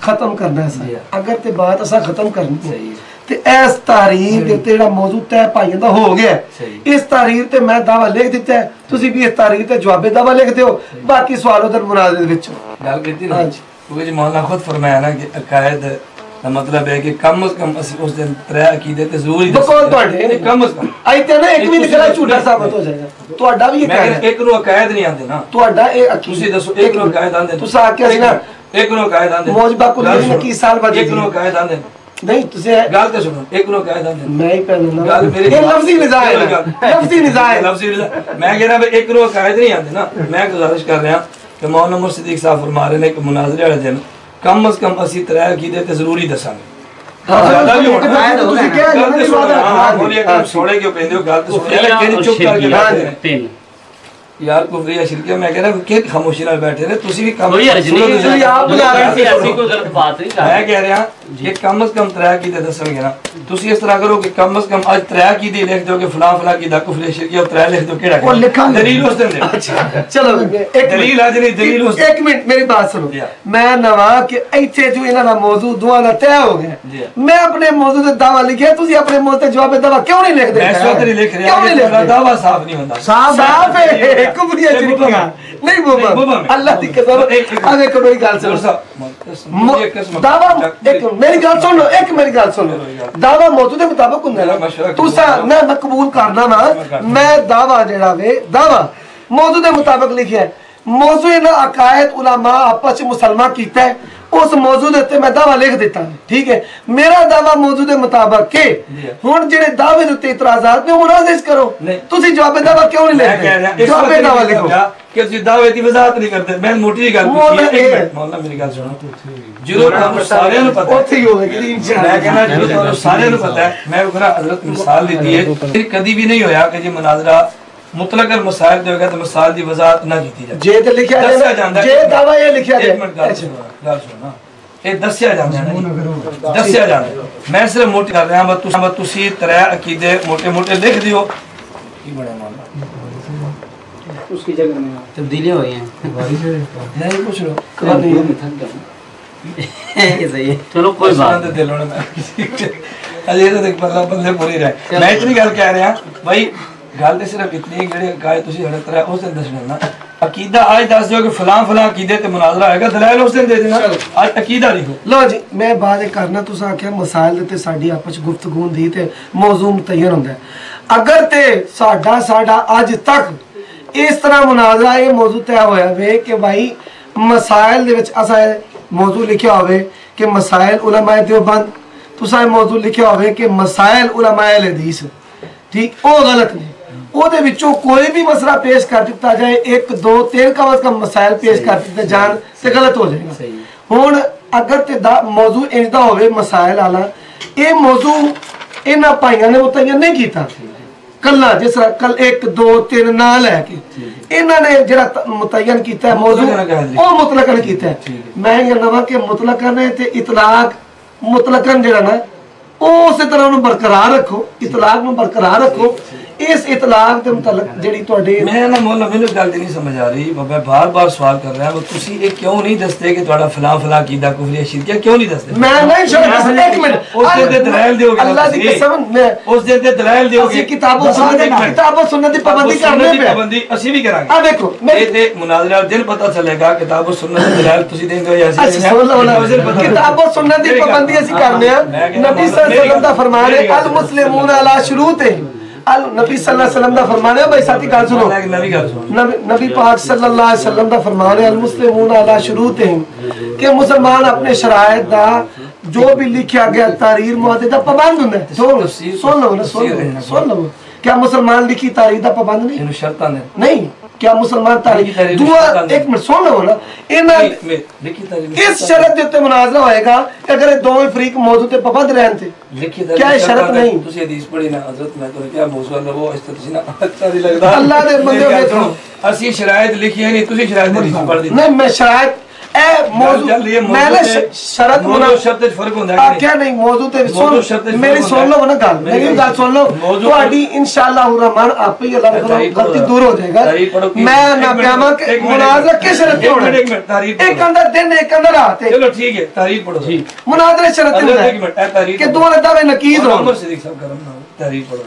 खत्म करना है अगर ते बात असा खत्म करनी है ते इस तारीख दे उत्ते जेहड़ा मौजू तय भाइयों दा हो गया इस तारीख ते मैं दावा लिख दिता है तुसी भी इस तारीख ते जवाबे दावा लिख दियो बाकी सवाल उधर मुनाज़रे दे विच गल कीती ना क्योंकि मौलाना खुद फरमाया ना कि अकायद दा मतलब है कि कम से कम उस दिन 3 अकीदे ते जरूर ही बकौल तोड़े कम से कम आई ते ना एक भी निकला झूठा साबित हो जाएगा तोड़ा भी मैं एक नु अकायद नहीं आंदे ना तोड़ा ए अकीद तुसी दसो एक नु अकायद आंदे तुसा आके सी ना एक नु अकायद आंदे मौजबा कुल ने की साल बाद एक नु अकायद आंदे नहीं तुझे गल ते सुनो एक नु अकायद आंदे मैं ही पहले ना गल मेरी ये लफ्जी निज़ा है लफ्जी निज़ा है लफ्जी निज़ा मैं कह रहा एक नु अकायद नहीं आंदे ना मैं गुजारिश कर रहा कि मौलाना मुर्शिद सिद्दीक साहब फरमा रहे ने कि मुनाज़रे वाले दिन कम से कम असि 3 अकीदे ते जरूरी दसांगे ज्यादा भी होना है तुसी क्या गल ते सुनो हां बोलिए कि छोड़े क्यों कहंदे हो गल ते सुनो लेकिन चुप करके बैठे यार कुफरिया शिरकिया मैं कह रहा हूं कि खामोशी नाल बैठे रहे तुसी भी कम सुनो आप बुला रहे हैं ऐसी कोई गलत बात नहीं मैं कह रहा ये कम से कम 3 की दसोगे ना तुसी इस तरह करो कि कम से कम आज 3 की लिख दो कि फलां की दा कुफरिया शिरकिया और 3 लिख दो केड़ा वो लिखा दलील उस दिन दे अच्छा चलो एक दलील आज नहीं दलील उस एक मिनट मेरी बात सुनो मैं नवा कि इथे जो इना दा मौजू दुआ दा तय हो गया मैं अपने मौजू ते दावा लिखिया तुसी अपने मौजू ते जवाब दावा क्यों नहीं लिख दे मैं स्वतः लिख रहा क्यों नहीं लिख दावा साफ नहीं होता साफ है कुफरिया शिरकिया नहीं बोबा अल्लाह दी कसम आगे कोई गल सुनो दावा एक मेरी गल सुन लो एक मेरी गल सुन लो दावा मौजू के मुताबिक हुंदा ना तुसा मैं कबूल करना ना मैं दावा जेड़ा वे दावा मौजू के मुताबिक लिखिया है मौजू इना अकायद उलमा आपस में मुसलमान कीता है उस मौजू दे उत्ते मैं दावा लिख देता ठीक है मेरा दावा मौजू के मुताबिक के हुन जेड़े दावे दे उत्ते इतराज़ात ने मुनाज़िर करो तुसी जवाब दावा क्यों नहीं लिखदे जवाब दावा लिखो कि तुसी दावे दी वजाहत नहीं करते मैं मोटी गल मौलाना मेरी गल सुनो ਜਦੋਂ ਤੁਹਾਨੂੰ ਸਾਰਿਆਂ ਨੂੰ ਪਤਾ ਉੱਥੇ ਹੀ ਹੋਵੇਗੀ ਇਨਸ਼ਾਅੱਲਾ ਮੈਂ ਕਹਿੰਦਾ ਜਦੋਂ ਤੁਹਾਨੂੰ ਸਾਰਿਆਂ ਨੂੰ ਪਤਾ ਹੈ ਮੈਂ ਉਹਦਾ ਹਜ਼ਰਤ ਮਿਸਾਲ ਦਿੱਤੀ ਹੈ ਕਦੀ ਵੀ ਨਹੀਂ ਹੋਇਆ ਕਿ ਜੇ ਮੁਨਾਜ਼ਰਾ मुतलकन मसाइल जो है तो मसाइल की वजाहत ना की जाए जे ते लिखा जाए जे दावा ये लिखा जाए गल सुनो ये दस्या जांदा है दस्या जांदा मैं सिर्फ मोटी कर रहा हूं तुसी 3 अकीदे मोटे लिख दियो की बड़ा मामला उसकी जगह में तब्दीलियां हुई हैं नहीं पूछ लो कल नहीं ये सही है चलो कोई बात नहीं दिलों में अजे तो देख बल्ले पूरी रहे मैं इतनी गल कह रहा भाई गल तो सिर्फ इतनी जेडे गाय तुसी हर तरह उस दिन दसना ना अकीदा आज दस दो कि फलां अकीदे ते मुनाज़रा होएगा दलाइल उस दिन दे देना आज अकीदा लिखो लो जी मैं बात करना तुसा आख्या मसाइल ते साडी आपस में गुफ्तगू हुंदी ते मौजू मुतय्यन हुंदा अगर ते साडा आज तक इस तरह मुनाज़रा ये मौजू तय होया वे कि भाई मसाइल दे विच असा मौजू लिखिया होवे कि मसाइल उलमा देवबंद तुसा मौजू लिखिया होवे कि मसाइल उलमा अहले हदीस ठीक वो गलत नहीं ਉਹਦੇ ਵਿੱਚੋਂ ਕੋਈ ਵੀ ਮਸਲਾ ਪੇਸ਼ ਕਰ ਦਿੱਤਾ ਜਾਏ 1 2 3 ਕਮ ਸੇ ਕਮ ਮਸਾਇਲ ਪੇਸ਼ ਕਰ ਦਿੱਤੇ ਜਾਣ ਤੇ ਗਲਤ ਹੋ ਜਾਏਗਾ ਹੁਣ ਅਗਰ ਤੇ ਮੌਜੂ ਇੰਦਾ ਹੋਵੇ ਮਸਾਇਲ ਵਾਲਾ ਇਹ ਮੌਜੂ ਇਹਨਾਂ ਭਾਈਆਂ ਨੇ ਮੁਤਯਨ ਨਹੀਂ ਕੀਤਾ ਕੱਲਾ ਜਿਸ ਤਰ੍ਹਾਂ ਕਲ 1 2 3 ਨਾ ਲੈ ਕੇ ਇਹਨਾਂ ਨੇ ਜਿਹੜਾ ਮੁਤਯਨ ਕੀਤਾ ਮੌਜੂ ਉਹ ਮੁਤਲਕਨ ਕੀਤਾ ਮੈਂ ਇਹ ਨਵਾਂ ਕਿ ਮੁਤਲਕਨ ਹੈ ਤੇ ਇਤਲਾਕ ਮੁਤਲਕਨ ਜਿਹੜਾ ਨਾ उस तरह बरकरार रखो इतलाक में बरकरार रखो इस इतलाक के मुताबिक जेडी तोड़े मैं ना मौला मैंने गल नहीं समझ आ रही मैं बार-बार सवाल कर रहा हूं तुसी ये क्यों नहीं दसते कि तोड़ा फलां कीदा कुफरिया शिरकिया क्यों नहीं दसते मैं नहीं छोड़ एक मिनट उस दिन ते दलाइल दियोगे अल्लाह दी कसम मैं उस दिन ते दलाइल दियोगे असि किताबों सुन्नत दी पाबंदी करने पे पाबंदी असि भी करांगे आ देखो ये ते मुनाज़रा दिन पता चलेगा किताबों सुन्नत दी दलाइल तुसी देंगे या ऐसे किताबों सुन्नत दी पाबंदी असि करने नबी सल्लल्लाहु अलैहि वसल्लम दा फरमान है अल मुस्लिमून अला शुरूतिहिम नबी सल्लल्लाहु अलैहि वसल्लम दा फरमान है भाई साथी गल सुनो नबी पाक सल्लल्लाहु अलैहि वसल्लम दा फरमान है अल मुस्लिमून अला शुरूतिहिम कि मुसलमान अपने शराइत दा जो भी लिखा गया तारीर मुआदे दा पाबंद हुंदा है सुन लो क्या मुसलमान लिखी तारीर दा पाबंद नहीं इन शर्तां नहीं क्या मुसलमान तारीख दुआ एक मिनट सुन लो ना इना इस शर्त दे उत्ते मुनाज़रा होएगा कि अगर ये दोवें फरीक मौजू ते पाबंद रहन थे क्या ये शर्त नहीं तुसी हदीस पढ़ी ना हजरत मैं तो क्या मौजू है वो इस तुसी ना अच्छा नहीं लगदा अल्लाह दे बंदे देखो असि शरायत लिखी है नहीं तुसी शरायत नहीं पढ़ दी नहीं मैं शरायत शरत फर्क होंदा है क्या नहीं मौजू ते मेरी सुन लो ना गल मेरी गल सुन लो ਤੁਹਾਡੀ इंशाअल्लाह रहमान आप ही अल्लाह करो गलती दूर हो जाएगा मैं ना कहवा कि मुनाजरा किस शर्त पे होना एक अंदर दिन एक अंदर रात चलो ठीक है तारीफ पढ़ो जी मुनाजरा शर्त है कि दोनों दावे नकीज हो उमर सिद्दीक साहब करम तारीफ पढ़ो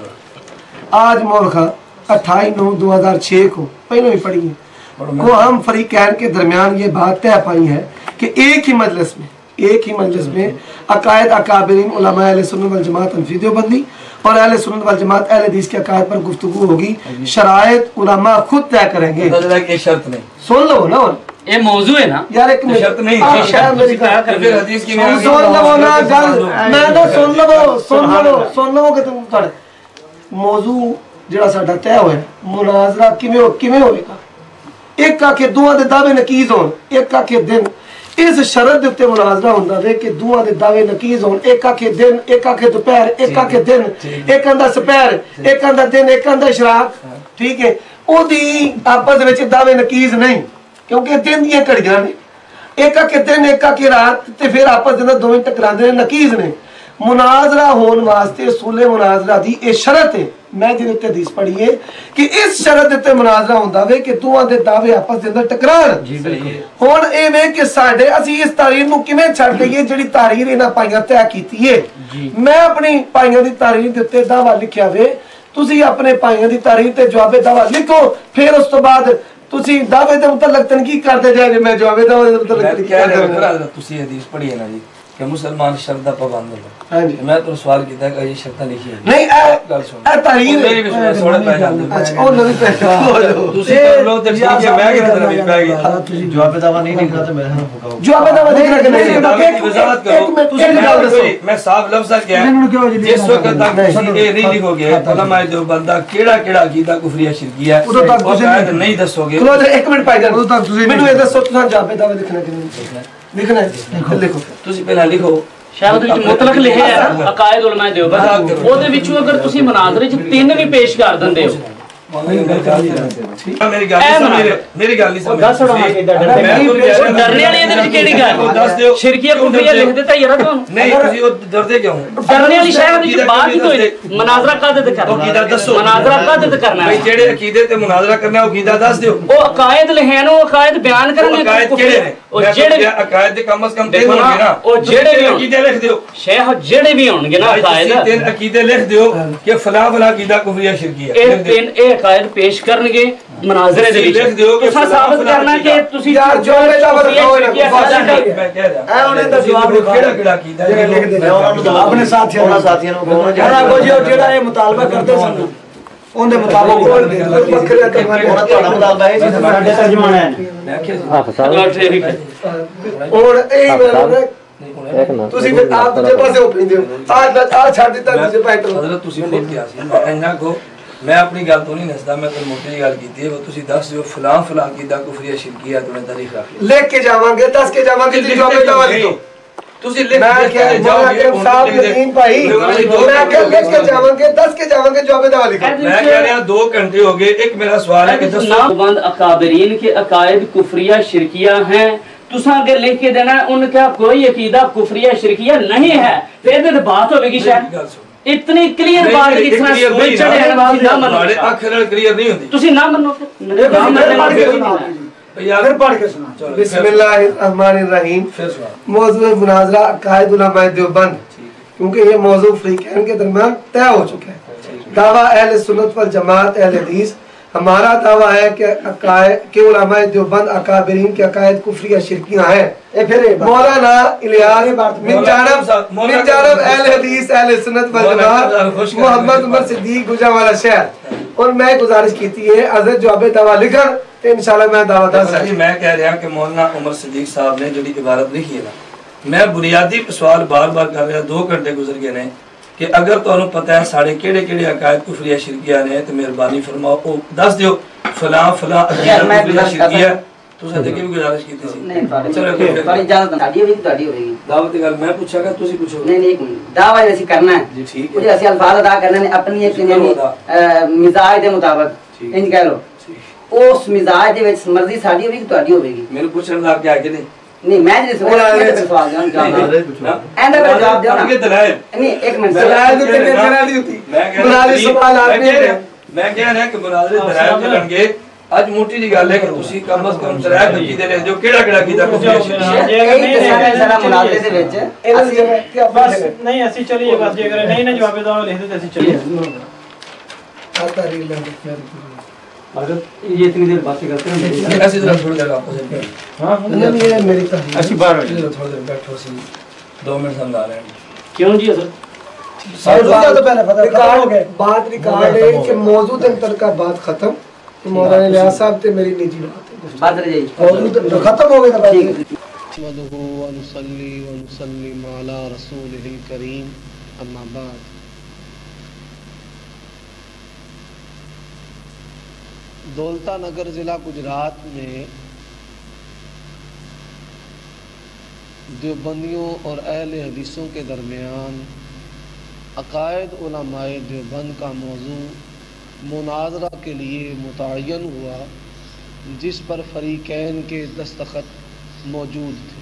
आज मौलखा 28/9/2006 को पहले ही पढ़ी है को हम फरीकैन के दरमियान ये बात तय पाई है कि एक ही मजलिस में अकायद अकाबिरीन उलमा अहले सुन्नत वल जमात हनफी देवबंदी और अहले सुन्नत वल जमात अहले हदीस के अकायद पर गुफ्तगू होगी शरायत उलमा खुद तय करेंगे एक शर्त नहीं सुन लो ना ये मौजू है ना यार एक शर्त नहीं फिर हदीस की सुन लो ना गल मैं ना सुन लो कि तुम थोड़े मौजू जेड़ा साडा तय होया मुनाजरा किवें होएगा एक आखे दुआ दे दावे नकीज होन एक आखे दिन इस शरत दे उत्ते मुनाजरा हुंदा वे कि दुआ दे दावे नकीज होन एक आखे दिन एक आखे दोपहर एक आखे दिन एक आंदा सपहर एक आंदा दिन एक आंदा इशराक ठीक है ओदी आपस विच दावे नकीज नहीं क्योंकि दिन दी घड़ियां ने एक आखे दिन एक आखे रात ते फिर आपस दे दोवें टकरांदे ने नकीज ने मुनाजरा होने वास्ते सूले मुनाजरा दी ए शरत है मैं जिहदे उत्ते हदीस पढ़ी है कि इस शरत उत्ते मुनाजरा हुंदा वे कि दोवां दे दावे आपस दे अंदर टकराण हुण ए वे कि साडे असीं इस तारीर नूं किवें छड्ड दईए जिहड़ी तारीर इन्हां पाइयां तय कीती है मैं अपनी पाइयां दी तारीर दे उत्ते दावा लिखिया वे तुसीं अपने पाइयां दी तारीर ते जवाबे दावा लिखो फिर उस तो बाद तुसीं दावे दे मुतल्लक तनकीद करदे जाओ मैं जवाबे दावे दे मुतल्लक तुसीं हदीस पढ़ी है ना जी कि मुसलमान शर्त दा पाबंद है हां जी मैं तो सवाल कीता कि ये शर्त लिखी है नहीं गल सुन ए तारीर मेरी भी थोड़ा पै जांदे अच्छा ओ नवी पै तुसी कर लो ते ठीक है मैं किधर भी पै गया जवाब दावा नहीं लिखना तो मेरे हाथ फुकाओ जवाब दावा लिखना कि नहीं एक वजाहत करो तुसी गल दसो मैं साफ लफ्ज़ क्या जिस वक्त तक तुसी ये नहीं लिखोगे उलमा देवबंद दा केड़ा अकीदा कुफरिया शिरकिया है उदो तक तुसी नहीं दसोगे चलो एक मिनट पै जान उदो तक तुसी मेनू ये दसो तुसा जवाब दावा लिखना कि नहीं लिखना है लिखो तुसी पहला लिखो शायद ਵਿੱਚ ਮੁਤਲਕ ਲਿਖਿਆ ਹੈ ਅਕਾਇਦ ਉਲਮਾ ਦੇਵਬੰਦ ਉਹਦੇ ਵਿੱਚੋਂ ਅਗਰ ਤੁਸੀਂ ਮਨਾਜ਼ਰੇ 'ਚ ਤਿੰਨ ਵੀ ਪੇਸ਼ ਕਰ ਦਿੰਦੇ ਹੋ मेरी गल नहीं समझ डरने वाली ਇਹਦੇ ਵਿੱਚ ਕਿਹੜੀ ਗੱਲ ਸ਼ਿਰਕੀਆ ਕੁਫਰੀਆ ਲਿਖ ਦਿੱਤਾ ਯਾਰ ਤੁਹਾਨੂੰ नहीं ਤੁਸੀਂ ਉਹ ਡਰਦੇ ਕਿਉਂ ਡਰਨੇ ਵਾਲੀ ਸ਼ਾਇਦ ਵਿੱਚ ਬਾਤ ਹੀ ਹੋਈ ਮਨਾਜ਼ਰਾ ਕਾਹਦੇ ਤੇ ਕਰਨਾ ਅਕੀਦਾ ਦੱਸੋ ਮਨਾਜ਼ਰਾ ਕਾਹਦੇ ਤੇ ਕਰਨਾ ਭਾਈ ਜਿਹੜੇ ਅਕੀਦੇ ਤੇ ਮੁਨਾਜ਼ਰਾ ਕਰਨਾ ਉਹ ਅਕੀਦਾ ਦੱਸ ਦਿਓ ਉਹ ਅਕਾਇਦ ਲਿਖੇ ਨੇ ਉਹ ਅਕਾਇਦ ਬਿਆਨ ਕਰਨਗੇ ਅਕਾਇਦ ਕਿਹੜੇ ਨੇ ਉਹ ਜਿਹੜੇ ਅਕਾਇਦ ਦੇ ਕਮ ਸੇ ਕਮ ਤਿੰਨ ਹੋਣਗੇ ਨਾ ਉਹ ਜਿਹੜੇ ਵੀ ਅਕੀਦੇ ਲਿਖ ਦਿਓ ਸ਼ੇਖ ਜਿਹੜੇ ਵੀ ਹੋਣਗੇ ਨਾ ਅਕਾਇਦ ਤਿੰਨ ਅਕੀਦੇ ਲਿਖ ਦਿਓ ਕਿ ਫਲਾ ਅਕੀਦਾ ਕੁਫਰੀਆ ਸ਼ਿਰਕੀ ਹੈ ਇਹ ਤਿੰਨ ਇਹ ਅਕਾਇਦ ਪੇਸ਼ ਕਰਨਗੇ ਮਨਾਜ਼ਰੇ ਦੇ ਵਿੱਚ ਤੁਸੀਂ ਸਾਬਤ ਕਰਨਾ ਕਿ ਤੁਸੀਂ ਯਾਰ ਜੋ ਇਹਦਾ ਬਤਾਓ ਮੈਂ ਕਹਿ ਰਿਹਾ ਐ ਉਹਨੇ ਤਾਂ ਜਵਾਬ ਕਿਹੜਾ ਅਕੀਦਾ ਲਿਖ ਦੇ ਆਪਣੇ ਸਾਥੀਆਂ ਨੂੰ ਕਹੋ ਜੀ ਜਿਹੜਾ ਇਹ ਮੁਤਾਲਬਾ ਕਰਦੇ ਸਨ ਉਹਦੇ ਮੁਤਾਬਕ ਕੋਲ ਦੇ ਦੋ ਵੱਖਰੇ ਕਰਵਾਣੇ ਤੁਹਾਡਾ ਮੁਤਾਲਬਾ ਇਹ ਸੀ ਸਾਡੇ ਤਰਜਮਾਨਾ ਹੈ ਮੈਂ ਕਿਹਾ ਠੀਕ ਹੈ ਔਰ ਇਹ ਤੁਸੀਂ ਫਿਰ ਆਪ ਦੂਜੇ ਪਾਸੇ ਹੋ ਪੈਂਦੇ ਹੋ ਆ ਛੱਡ ਦਿੱਤਾ ਦੂਜੇ ਪਾਸੇ ਹਜ਼ਰਤ ਤੁਸੀਂ ਖੁਦ ਕਿਹਾ ਸੀ ਇਹਨਾਂ ਕੋ मैं अपनी गल तो नहीं दसदा मैं तो मोटी जी गल कीती है वो तुसी दस दियो फलां अकीदा कुफरिया शिरकिया तुने तारीख रख लिख के जावांगे दस के जावांगे जी जवाब दावा लिखो तुसी लिख के जाओगे साहब यकीन भाई मैं कह लिख के जावांगे दस के जावांगे जवाब दावा लिखो मैं कह रहा 2 घंटे हो गए एक मेरा सवाल है कि दसो बंद अकाबरीन के अकायद कुफरिया शिरकिया हैं तुसा अगर लिख के देना उनका कोई अकीदा कुफरिया शिरकिया नहीं है फिर तो बात होगी शायद इतनी क्लियर बात की तरह चढ़े ना मनो अखर क्लियर नहीं होती तुसी ना मनो यार पढ़ के सुना बिस्मिल्लाहिर्रहमानिर्रहीम मौजू मुनाजरा अकायद उलमा देवबंद क्योंकि ये मौजू फरीकैन के दरमियान तय हो चुका है दावा अहले सुन्नत वल जमात अहले हदीस हमारा दावा है कि अकायद के उलमा देवबंद अकाबरीन के अकायद कुफरिया शिरकियां हैं मौलाना इलियास मिन जानब अहले हदीस अहले सुन्नत वल जमात मोहम्मद उमर सिद्दीक गुजरांवाला शहर और मैं गुजारिश की थी है हजरत जवाब दावा लिखन तो इंशाल्लाह मैं दावा दस मैं कह रहा कि मौलाना उमर सिद्दीक साहब ने जो इबारत लिखी है ना मैं बुनियादी सवाल बार-बार कर रहा 2 घंटे गुजर गए ने कि अगर तुहानू पता है साढ़े केड़े अकायद कुफरिया शिरकिया ने तो मेहरबानी फरमाओ ओ दस दियो फलां अकीदा कुफरिया शिरकिया तुसा देखी भी गुजारिश कीती सी नहीं चलो बड़ी इजाजत साडी होगी दावत की गल मैं पूछागा तुसी पूछो नहीं दावा ऐसे करना है जी ठीक है मुझे ऐसे अल्फाज अदा करने ने अपनी एक मिजाज के मुताबिक इंज कह लो उस मिजाज दे विच मर्जी साडी होगी तुहाडी होगी मेरे पूछण दा क्या है कि नहीं नहीं मैं जिस सवाल एंड पे जवाब दो ना नहीं एक मिनट दलाल ते तेरे दलाल होती मुनाज़िर सवाल आपने मैं कह रहा कि मुनाज़िर दलाल चलणगे आज मोटी जी गल है कि ਤੁਸੀਂ ਕਮ ਸੇ ਕਮ ਤਰਾਇ ਬੱਜੀ ਦੇ ਲਿਖ ਦਿਓ ਕਿਹੜਾ ਕੀਤਾ ਕੁਫਰੀ ਸਾਰਾ ਮੁਨਾਜ਼ਰੇ ਦੇ ਵਿੱਚ ਅਸੀਂ बस नहीं ਅਸੀਂ चलिए बस जे अगर नहीं ना जवाब दो लिख देते ਅਸੀਂ चलिए आता रील लग अगर ये इतनी देर बातें करते हैं ऐसे जरा थोड़ी देर आपस में हां नहीं मेरी तहरीर ਅਸੀਂ बाहर हो जरा थोड़ी देर बैठो सी 2 मिनट समझा रहे हैं क्यों जी सर सर तो पहले पता रिकॉर्ड हो गया बात रिकॉर्ड है कि मौजूद अंतर का बात खत्म मौलाना लियाज़ साहब ते मेरी निजी बात रह जाएगी मौजूद खत्म हो गया था नहमदुहु व नुसल्ली व नुसल्लिम अला रसूलिहिल करीम अम्मा बाद दौलता नगर ज़िला गुजरात में देवबंदियों और अहले हदीसों के दरमियान अकायद उलमाए देवबंद का मौजू मुनाजरा के लिए मुतय्यन हुआ जिस पर फरीकैन के दस्तखत मौजूद थे।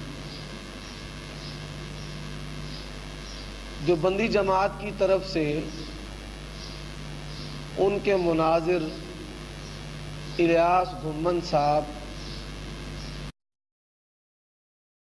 देवबंदी जमात की तरफ से उनके मुनाजिर इलियास घुम्मन साहब